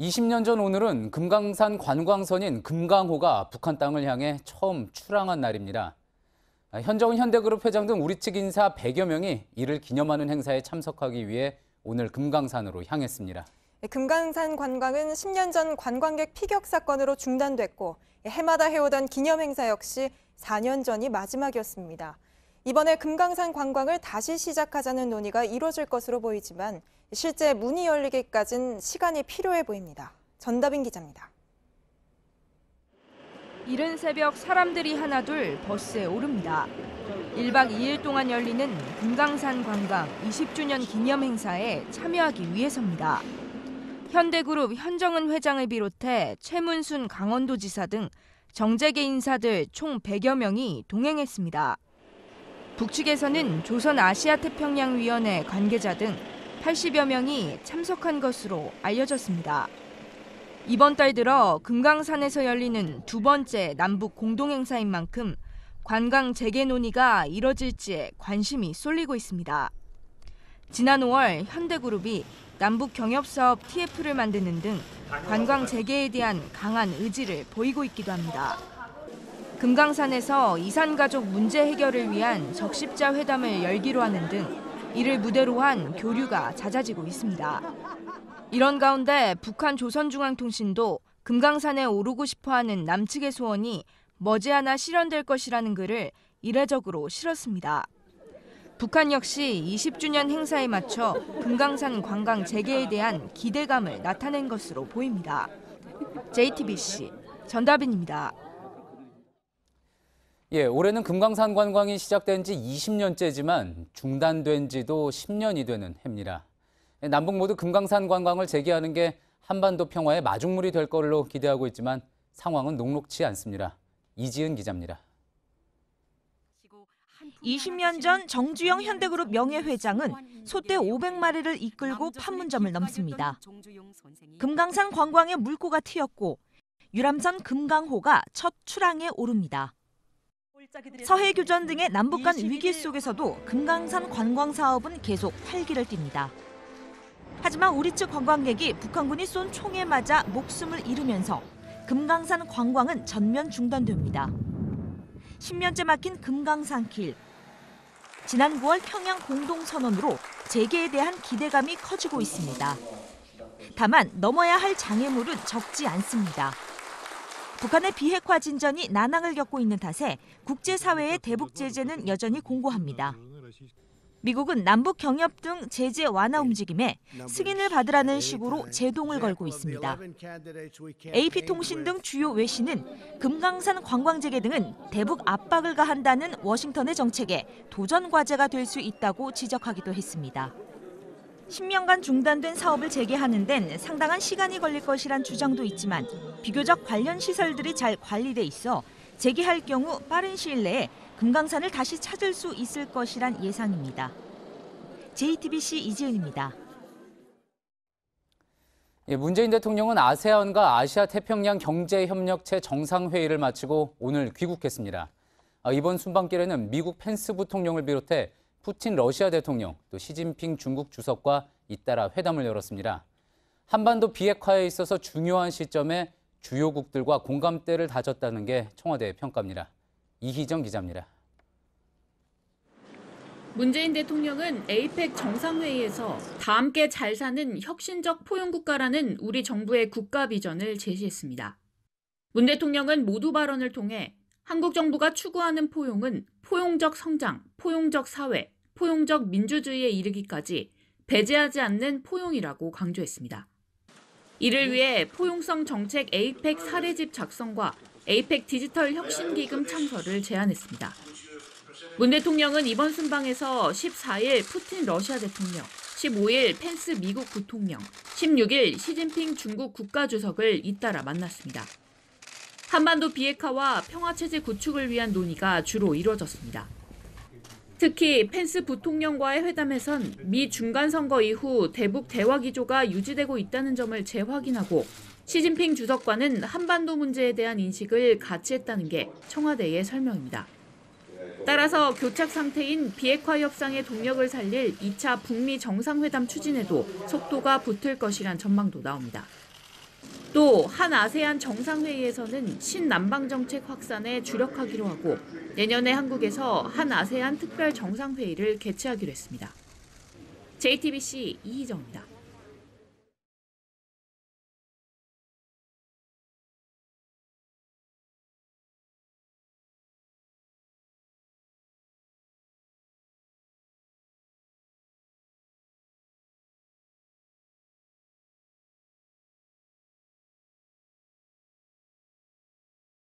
20년 전 오늘은 금강산 관광선인 금강호가 북한 땅을 향해 처음 출항한 날입니다. 현정은 현대그룹 회장 등 우리 측 인사 100여 명이 이를 기념하는 행사에 참석하기 위해 오늘 금강산으로 향했습니다. 금강산 관광은 10년 전 관광객 피격 사건으로 중단됐고 해마다 해오던 기념 행사 역시 4년 전이 마지막이었습니다. 이번에 금강산 관광을 다시 시작하자는 논의가 이뤄질 것으로 보이지만 실제 문이 열리기까지는 시간이 필요해 보입니다. 전다빈 기자입니다. 이른 새벽 사람들이 하나둘 버스에 오릅니다. 1박 2일 동안 열리는 금강산 관광 20주년 기념 행사에 참여하기 위해서입니다. 현대그룹 현정은 회장을 비롯해 최문순 강원도지사 등 정재계 인사들 총 100여 명이 동행했습니다. 북측에서는 조선아시아태평양위원회 관계자 등 80여 명이 참석한 것으로 알려졌습니다. 이번 달 들어 금강산에서 열리는 두 번째 남북 공동행사인 만큼 관광 재개 논의가 이뤄질지에 관심이 쏠리고 있습니다. 지난 5월 현대그룹이 남북 경협사업 TF를 만드는 등 관광 재개에 대한 강한 의지를 보이고 있기도 합니다. 금강산에서 이산가족 문제 해결을 위한 적십자 회담을 열기로 하는 등 이를 무대로 한 교류가 잦아지고 있습니다. 이런 가운데 북한 조선중앙통신도 금강산에 오르고 싶어하는 남측의 소원이 머지않아 실현될 것이라는 글을 이례적으로 실었습니다. 북한 역시 20주년 행사에 맞춰 금강산 관광 재개에 대한 기대감을 나타낸 것으로 보입니다. JTBC 전다빈입니다. 올해는 금강산 관광이 시작된 지 20년째지만 중단된 지도 10년이 되는 해입니다. 남북 모두 금강산 관광을 재개하는 게 한반도 평화의 마중물이 될 걸로 기대하고 있지만 상황은 녹록치 않습니다. 이지은 기자입니다. 20년 전 정주영 현대그룹 명예회장은 소떼 500마리를 이끌고 판문점을 넘습니다. 금강산 관광의 물꼬가 트였고 유람선 금강호가 첫 출항에 오릅니다. 서해교전 등의 남북 간 위기 속에서도 금강산 관광 사업은 계속 활기를 띱니다. 하지만 우리 측 관광객이 북한군이 쏜 총에 맞아 목숨을 잃으면서 금강산 관광은 전면 중단됩니다. 10년째 막힌 금강산길. 지난 9월 평양 공동선언으로 재개에 대한 기대감이 커지고 있습니다. 다만 넘어야 할 장애물은 적지 않습니다. 북한의 비핵화 진전이 난항을 겪고 있는 탓에 국제사회의 대북 제재는 여전히 공고합니다. 미국은 남북 경협 등 제재 완화 움직임에 승인을 받으라는 식으로 제동을 걸고 있습니다. AP통신 등 주요 외신은 금강산 관광 재개 등은 대북 압박을 가한다는 워싱턴의 정책에 도전 과제가 될 수 있다고 지적하기도 했습니다. 10년간 중단된 사업을 재개하는 데는 상당한 시간이 걸릴 것이란 주장도 있지만 비교적 관련 시설들이 잘 관리돼 있어 재개할 경우 빠른 시일 내에 금강산을 다시 찾을 수 있을 것이란 예상입니다. JTBC 이지은입니다. 문재인 대통령은 아세안과 아시아 태평양 경제협력체 정상회의를 마치고 오늘 귀국했습니다. 이번 순방길에는 미국 펜스 부통령을 비롯해 푸틴 러시아 대통령, 또 시진핑 중국 주석과 잇따라 회담을 열었습니다. 한반도 비핵화에 있어서 중요한 시점에 주요국들과 공감대를 다졌다는 게 청와대의 평가입니다. 이희정 기자입니다. 문재인 대통령은 에이펙 정상회의에서 다 함께 잘 사는 혁신적 포용국가라는 우리 정부의 국가 비전을 제시했습니다. 문 대통령은 모두 발언을 통해 한국 정부가 추구하는 포용은 포용적 성장, 포용적 사회, 포용적 민주주의에 이르기까지 배제하지 않는 포용이라고 강조했습니다. 이를 위해 포용성 정책 에이펙 사례집 작성과 에이펙 디지털 혁신기금 창설을 제안했습니다. 문 대통령은 이번 순방에서 14일 푸틴 러시아 대통령, 15일 펜스 미국 부통령, 16일 시진핑 중국 국가주석을 잇따라 만났습니다. 한반도 비핵화와 평화체제 구축을 위한 논의가 주로 이뤄졌습니다. 특히 펜스 부통령과의 회담에선 미 중간선거 이후 대북 대화 기조가 유지되고 있다는 점을 재확인하고 시진핑 주석과는 한반도 문제에 대한 인식을 같이 했다는 게 청와대의 설명입니다. 따라서 교착 상태인 비핵화 협상의 동력을 살릴 2차 북미 정상회담 추진에도 속도가 붙을 것이란 전망도 나옵니다. 또 한 아세안 정상회의에서는 신남방 정책 확산에 주력하기로 하고 내년에 한국에서 한 아세안 특별 정상회의를 개최하기로 했습니다. JTBC 이희정입니다.